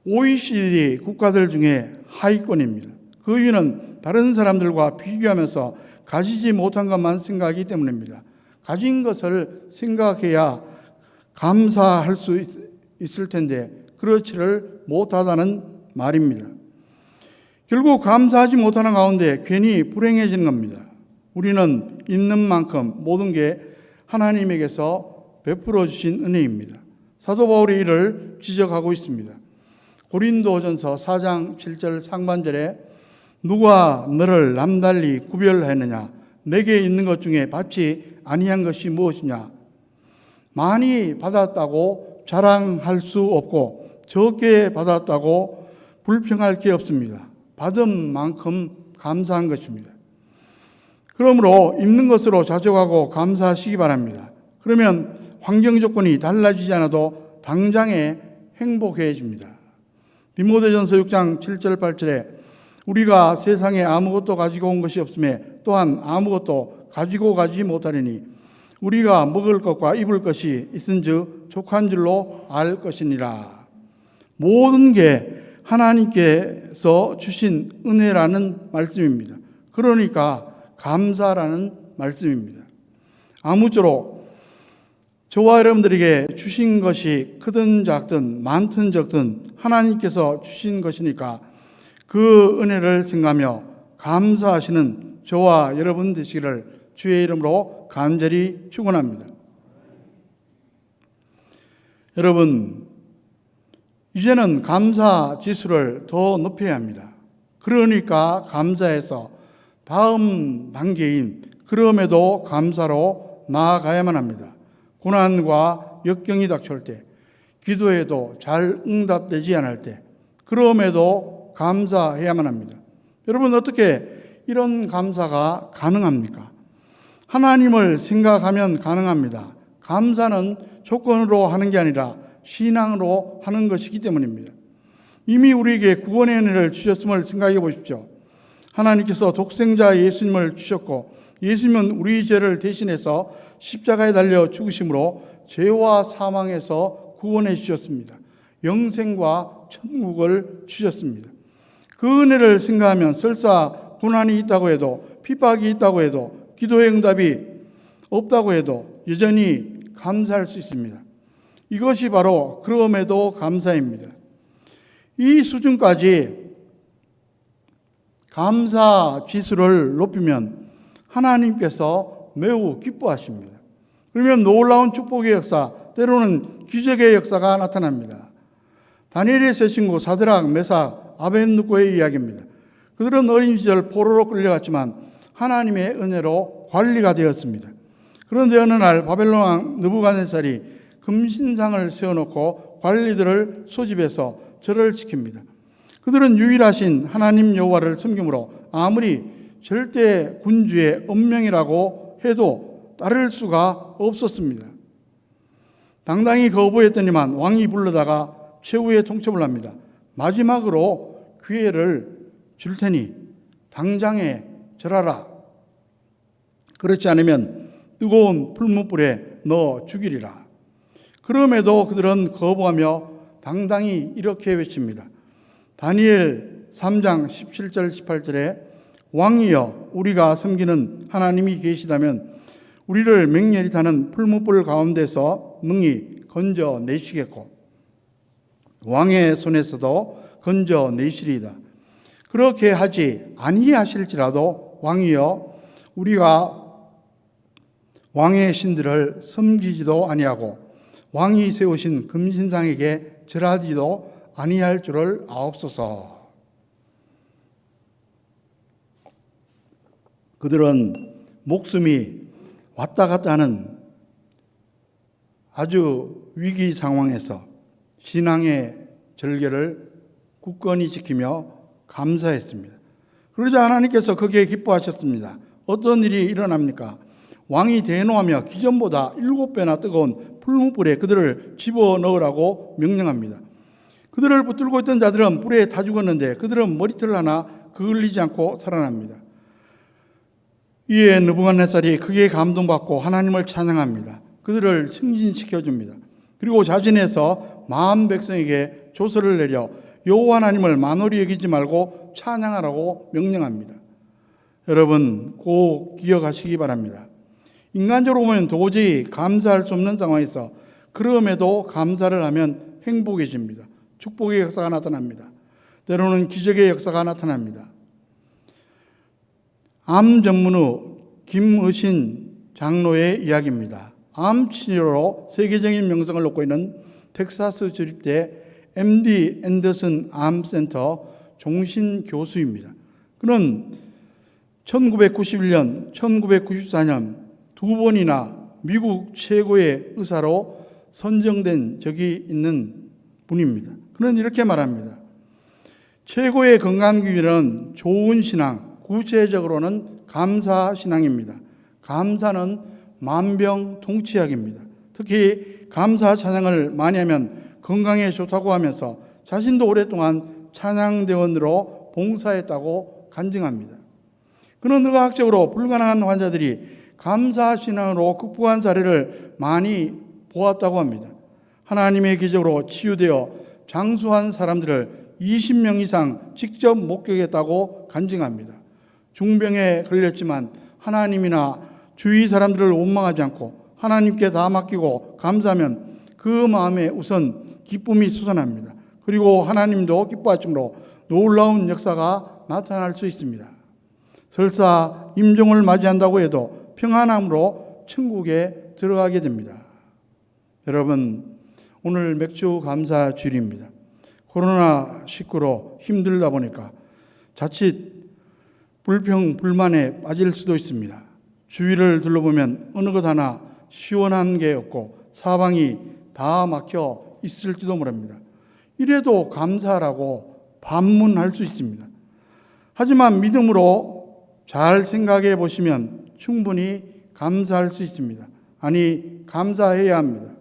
OECD 국가들 중에 하위권입니다. 그 이유는 다른 사람들과 비교하면서 가지지 못한 것만 생각하기 때문입니다. 가진 것을 생각해야 감사할 수 있을 텐데 그렇지를 못하다는 말입니다. 결국 감사하지 못하는 가운데 괜히 불행해지는 겁니다. 우리는 있는 만큼 모든 게 하나님에게서 베풀어 주신 은혜입니다. 사도 바울이 이를 지적하고 있습니다. 고린도전서 4장 7절 상반절에 누가 너를 남달리 구별하였느냐? 내게 있는 것 중에 받지 아니한 것이 무엇이냐? 많이 받았다고 자랑할 수 없고 적게 받았다고 불평할 게 없습니다. 받은 만큼 감사한 것입니다. 그러므로 있는 것으로 자족하고 감사하시기 바랍니다. 그러면 환경 조건이 달라지지 않아도 당장에 행복해집니다. 디모데전서 6장 7절 8절에 우리가 세상에 아무것도 가지고 온 것이 없음에 또한 아무것도 가지고 가지 못하리니 우리가 먹을 것과 입을 것이 있은즉 족한 줄로 알 것이니라. 모든 게 하나님께서 주신 은혜라는 말씀입니다. 그러니까 감사라는 말씀입니다. 아무쪼록 저와 여러분들에게 주신 것이 크든 작든 많든 적든 하나님께서 주신 것이니까 그 은혜를 생각하며 감사하시는 저와 여러분 되시기를 주의 이름으로 간절히 축원합니다. 여러분, 이제는 감사 지수를 더 높여야 합니다. 그러니까 감사해서 다음 단계인 그럼에도 감사로 나아가야만 합니다. 고난과 역경이 닥쳐올 때, 기도해도 잘 응답되지 않을 때, 그럼에도 감사해야만 합니다. 여러분, 어떻게 이런 감사가 가능합니까? 하나님을 생각하면 가능합니다. 감사는 조건으로 하는 게 아니라 신앙으로 하는 것이기 때문입니다. 이미 우리에게 구원의 은혜를 주셨음을 생각해 보십시오. 하나님께서 독생자 예수님을 주셨고, 예수님은 우리 죄를 대신해서 십자가에 달려 죽으심으로 죄와 사망에서 구원해 주셨습니다. 영생과 천국을 주셨습니다. 그 은혜를 생각하면 설사 고난이 있다고 해도, 핍박이 있다고 해도, 기도의 응답이 없다고 해도 여전히 감사할 수 있습니다. 이것이 바로 그럼에도 감사입니다. 이 수준까지 감사 지수를 높이면 하나님께서 매우 기뻐하십니다. 그러면 놀라운 축복의 역사, 때로는 기적의 역사가 나타납니다. 다니엘의 세 친구 사드락, 메삭, 아벳느고의 이야기입니다. 그들은 어린 시절 포로로 끌려갔지만 하나님의 은혜로 관리가 되었습니다. 그런데 어느 날 바벨론 왕 느부갓네살이 금신상을 세워놓고 관리들을 소집해서 절을 지킵니다. 그들은 유일하신 하나님 여호와를 섬김으로 아무리 절대 군주의 엄명이라고 해도 따를 수가 없었습니다. 당당히 거부했더니만 왕이 불러다가 최후의 통첩을 합니다. 마지막으로 기회를 줄 테니 당장에 절하라. 그렇지 않으면 뜨거운 풀무불에 넣어 죽이리라. 그럼에도 그들은 거부하며 당당히 이렇게 외칩니다. 다니엘 3장 17절 18절에 왕이여, 우리가 섬기는 하나님이 계시다면 우리를 맹렬히 타는 풀무불 가운데서 능히 건져내시겠고 왕의 손에서도 건져내시리이다. 그렇게 하지 아니하실지라도 왕이여, 우리가 왕의 신들을 섬기지도 아니하고 왕이 세우신 금신상에게 절하지도 아니할 줄을 아옵소서. 그들은 목숨이 왔다 갔다 하는 아주 위기 상황에서 신앙의 절개를 굳건히 지키며 감사했습니다. 그러자 하나님께서 거기에 기뻐하셨습니다. 어떤 일이 일어납니까? 왕이 대노하며 기존보다 7배나 뜨거운 풀무불에 그들을 집어넣으라고 명령합니다. 그들을 붙들고 있던 자들은 불에 타 죽었는데 그들은 머리털 하나 그을리지 않고 살아납니다. 이에 느부갓네살이 크게 감동받고 하나님을 찬양합니다. 그들을 승진시켜줍니다. 그리고 자진해서 마음 백성에게 조서를 내려 여호와 하나님을 만홀히 여기지 말고 찬양하라고 명령합니다. 여러분, 꼭 기억하시기 바랍니다. 인간적으로 보면 도저히 감사할 수 없는 상황에서 그럼에도 감사를 하면 행복해집니다. 축복의 역사가 나타납니다. 때로는 기적의 역사가 나타납니다. 암 전문의 김의신 장로의 이야기입니다. 암 치료로 세계적인 명성을 얻고 있는 텍사스 주립대 MD 앤더슨 암센터 종신 교수입니다. 그는 1991년, 1994년 두 번이나 미국 최고의 의사로 선정된 적이 있는 분입니다. 그는 이렇게 말합니다. 최고의 건강기준은 좋은 신앙, 구체적으로는 감사신앙입니다. 감사는 만병통치약입니다. 특히 감사 찬양을 많이 하면 건강에 좋다고 하면서 자신도 오랫동안 찬양대원으로 봉사했다고 간증합니다. 그는 의학적으로 불가능한 환자들이 감사신앙으로 극복한 사례를 많이 보았다고 합니다. 하나님의 기적으로 치유되어 장수한 사람들을 20명 이상 직접 목격했다고 간증합니다. 중병에 걸렸지만 하나님이나 주위 사람들을 원망하지 않고 하나님께 다 맡기고 감사하면 그 마음에 우선 기쁨이 솟아납니다. 그리고 하나님도 기뻐하심으로 놀라운 역사가 나타날 수 있습니다. 설사 임종을 맞이한다고 해도 평안함으로 천국에 들어가게 됩니다. 여러분, 오늘 맥주 감사 주일입니다. 코로나19로 힘들다 보니까 자칫 불평, 불만에 빠질 수도 있습니다. 주위를 둘러보면 어느 것 하나 시원한 게 없고 사방이 다 막혀 있을지도 모릅니다. 이래도 감사하라고 반문할 수 있습니다. 하지만 믿음으로 잘 생각해 보시면 충분히 감사할 수 있습니다. 아니, 감사해야 합니다.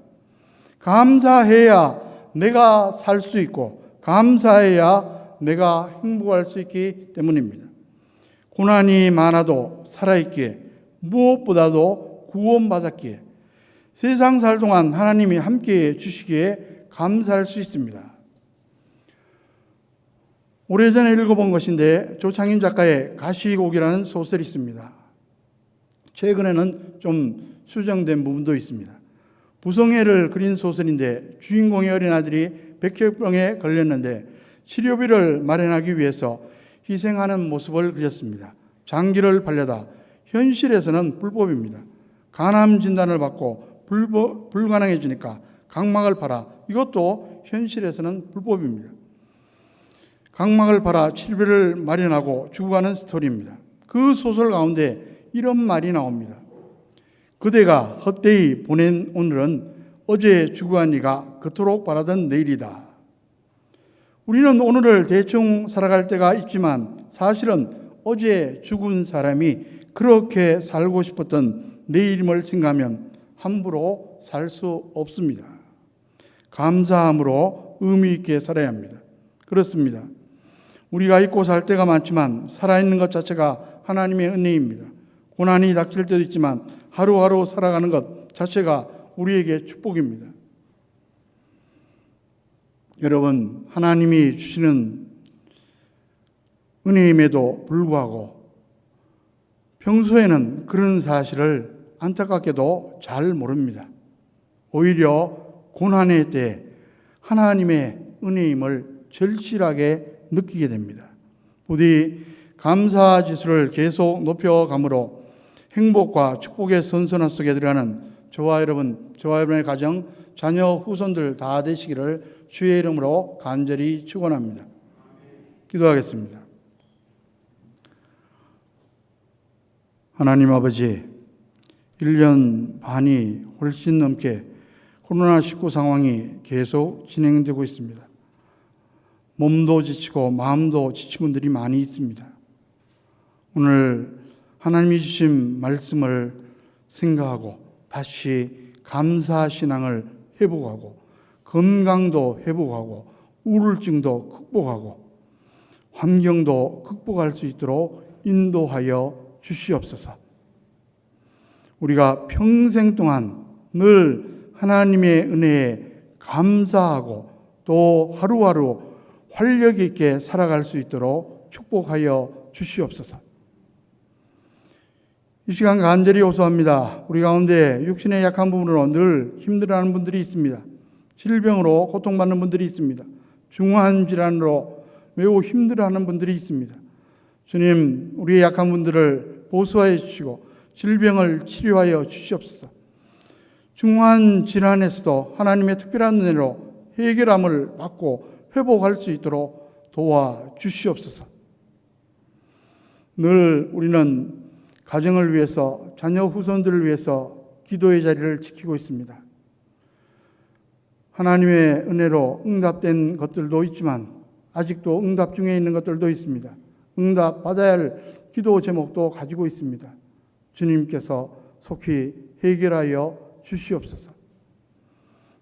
감사해야 내가 살 수 있고 감사해야 내가 행복할 수 있기 때문입니다. 고난이 많아도 살아있기에 무엇보다도 구원받았기에 세상 살 동안 하나님이 함께해 주시기에 감사할 수 있습니다. 오래전에 읽어본 것인데 조창임 작가의 가시곡이라는 소설이 있습니다. 최근에는 좀 수정된 부분도 있습니다. 부성애를 그린 소설인데 주인공의 어린아들이 백혈병에 걸렸는데 치료비를 마련하기 위해서 희생하는 모습을 그렸습니다. 장기를 팔려다 현실에서는 불법입니다. 간암 진단을 받고 불가능해지니까 각막을 팔아, 이것도 현실에서는 불법입니다. 각막을 팔아 치료비를 마련하고 죽어가는 스토리입니다. 그 소설 가운데 이런 말이 나옵니다. 그대가 헛되이 보낸 오늘은 어제 죽어간 이가 그토록 바라던 내일이다. 우리는 오늘을 대충 살아갈 때가 있지만 사실은 어제 죽은 사람이 그렇게 살고 싶었던 내일임을 생각하면 함부로 살 수 없습니다. 감사함으로 의미 있게 살아야 합니다. 그렇습니다. 우리가 잊고 살 때가 많지만 살아있는 것 자체가 하나님의 은혜입니다. 고난이 닥칠 때도 있지만 하루하루 살아가는 것 자체가 우리에게 축복입니다. 여러분, 하나님이 주시는 은혜임에도 불구하고 평소에는 그런 사실을 안타깝게도 잘 모릅니다. 오히려 고난의 때 하나님의 은혜임을 절실하게 느끼게 됩니다. 부디 감사 지수를 계속 높여감으로 행복과 축복의 선선함 속에 들어가는 저와 여러분의 가정, 자녀, 후손들 다 되시기를 주의 이름으로 간절히 축원합니다. 기도하겠습니다. 하나님 아버지, 1년 반이 훨씬 넘게 코로나19 상황이 계속 진행되고 있습니다. 몸도 지치고 마음도 지친 분들이 많이 있습니다. 오늘 하나님이 주신 말씀을 생각하고 다시 감사 신앙을 회복하고 건강도 회복하고 우울증도 극복하고 환경도 극복할 수 있도록 인도하여 주시옵소서. 우리가 평생 동안 늘 하나님의 은혜에 감사하고 또 하루하루 활력 있게 살아갈 수 있도록 축복하여 주시옵소서. 이 시간 간절히 호소합니다. 우리 가운데 육신의 약한 부분으로 늘 힘들어하는 분들이 있습니다. 질병으로 고통받는 분들이 있습니다. 중환 질환으로 매우 힘들어하는 분들이 있습니다. 주님, 우리의 약한 분들을 보수하여 주시고 질병을 치료하여 주시옵소서. 중환 질환에서도 하나님의 특별한 은혜로 해결함을 받고 회복할 수 있도록 도와주시옵소서. 늘 우리는 가정을 위해서, 자녀 후손들을 위해서 기도의 자리를 지키고 있습니다. 하나님의 은혜로 응답된 것들도 있지만 아직도 응답 중에 있는 것들도 있습니다. 응답 받아야 할 기도 제목도 가지고 있습니다. 주님께서 속히 해결하여 주시옵소서.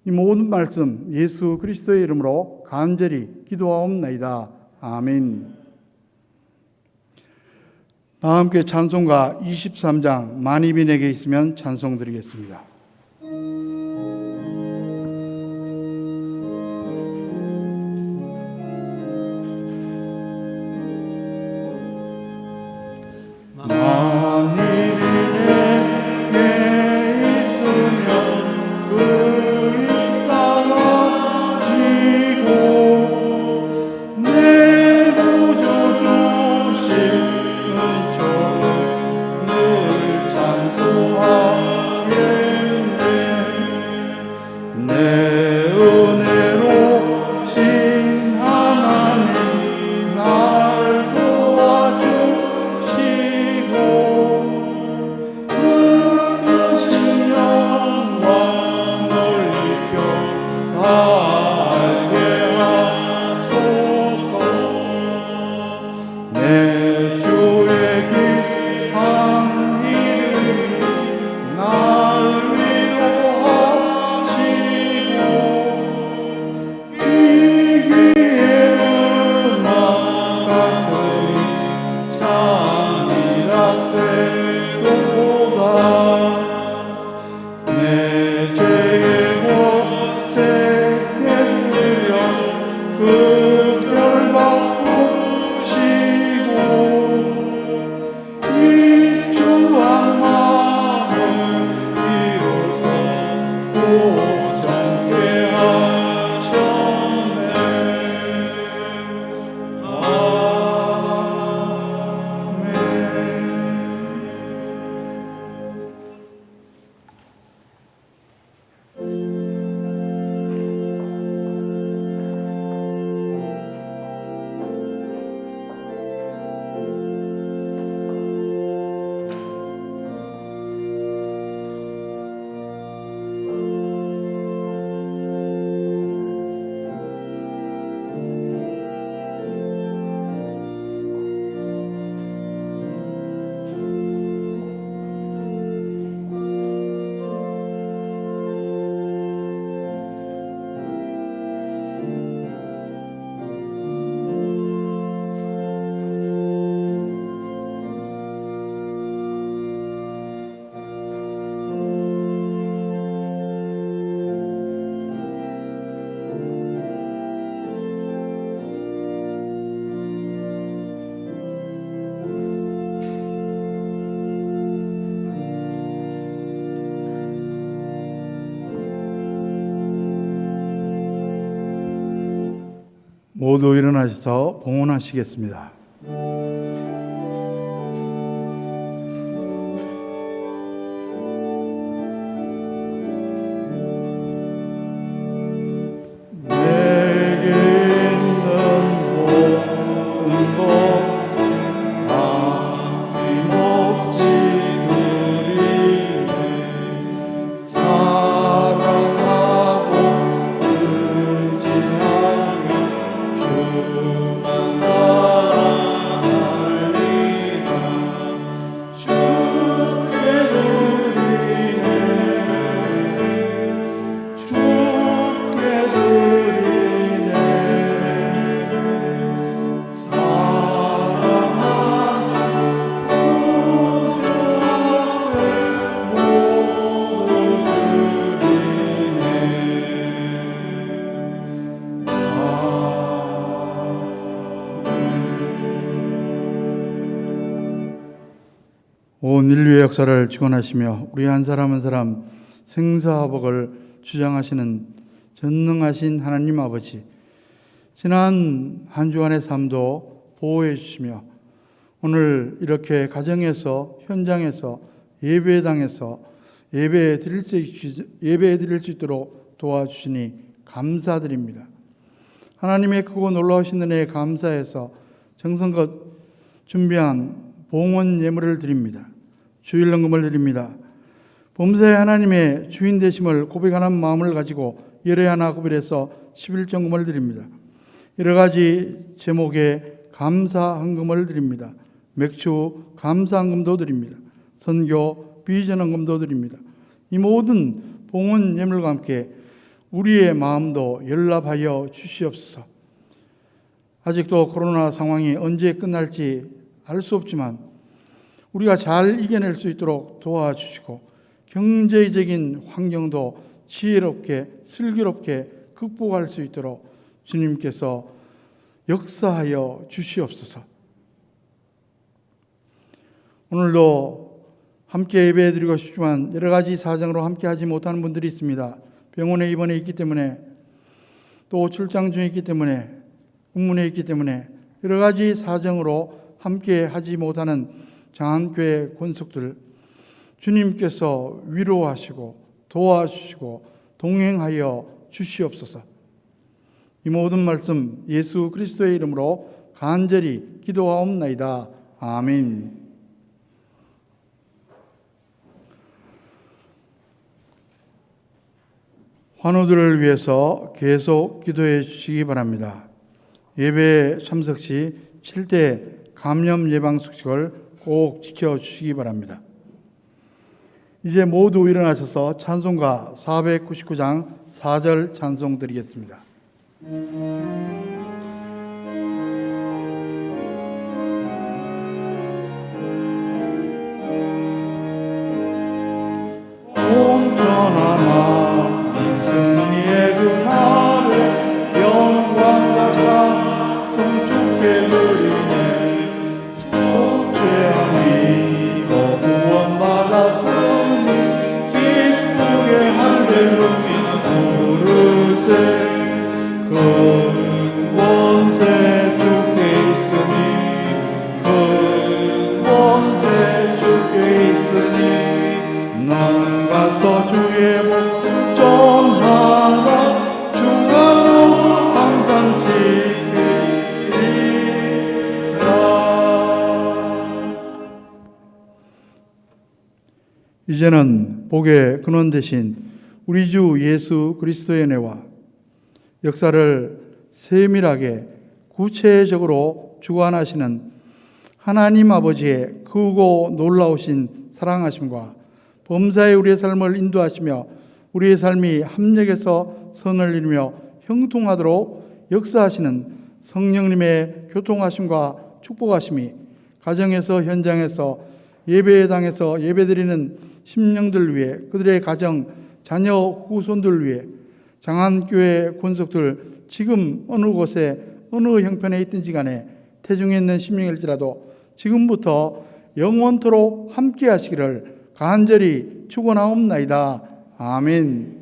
이 모든 말씀 예수 그리스도의 이름으로 간절히 기도하옵나이다. 아멘. 다 함께 찬송가 23장 만입이 내게 있으면 찬송 드리겠습니다. 내 구주 주시는 저 모두 일어나셔서 봉헌하시겠습니다. 내게 있는 모든 것 아낌없이 드리네. 사랑하고 의지하며 주만 따라가리라. 주께 드리네. 주께 드리네. 사랑하는 구주 앞에 모두 드리네. 온 인류의 역사를 주관하시며 우리 한 사람 한 사람 생사화복을 주장하시는 전능하신 하나님 아버지, 지난 한 주간의 삶도 보호해 주시며 오늘 이렇게 가정에서, 현장에서, 예배당에서 예배 드릴 수 있도록 도와주시니 감사드립니다. 하나님의 크고 놀라우신 은혜에 감사해서 정성껏 준비한 봉헌 예물을 드립니다. 주일헌금을 드립니다. 범사에 하나님의 주인 되심을 고백하는 마음을 가지고 열애 하나 구별해서 11정금을 드립니다. 여러 가지 제목의 감사헌금을 드립니다. 맥주 감사헌금도 드립니다. 선교 비전헌금도 드립니다. 이 모든 봉헌 예물과 함께 우리의 마음도 연락하여 주시옵소서. 아직도 코로나 상황이 언제 끝날지 알 수 없지만 우리가 잘 이겨낼 수 있도록 도와주시고 경제적인 환경도 지혜롭게 슬기롭게 극복할 수 있도록 주님께서 역사하여 주시옵소서. 오늘도 함께 예배드리고 싶지만 여러 가지 사정으로 함께 하지 못하는 분들이 있습니다. 병원에 입원해 있기 때문에, 또 출장 중에 있기 때문에, 공문에 있기 때문에 여러 가지 사정으로 함께 하지 못하는 장안교회 권속들, 주님께서 위로하시고 도와주시고 동행하여 주시옵소서. 이 모든 말씀 예수 그리스도의 이름으로 간절히 기도하옵나이다. 아멘. 환우들을 위해서 계속 기도해 주시기 바랍니다. 예배에 참석 시 7대 감염 예방 수칙을 꼭 지켜주시기 바랍니다. 이제 모두 일어나셔서 찬송가 499장 4절 찬송 드리겠습니다. 온전하나 승리의 그날에 영광과 찬송 주께 드리네. 속죄함이 구원받았으니 기쁘게 할렐루야 부르세. 큰 권세 주께 있으니 큰 권세 주께 있으니 나는 가서 주의 복 전하라. 주가 항상 지키리라. 이제는 복의 근원 되신 우리 주 예수 그리스도의 은혜와 역사를 세밀하게 구체적으로 주관하시는 하나님 아버지의 크고 놀라우신 사랑하심과 범사에 우리의 삶을 인도하시며 우리의 삶이 합력해서 선을 이루며 형통하도록 역사하시는 성령님의 교통하심과 축복하심이 가정에서, 현장에서, 예배당에서 예배드리는 심령들 위해, 그들의 가정, 자녀, 후손들 위해, 장안교회 권속들 지금 어느 곳에 어느 형편에 있든지 간에 태중에 있는 심령일지라도 지금부터 영원토록 함께 하시기를 간절히 축원하옵나이다. 아멘.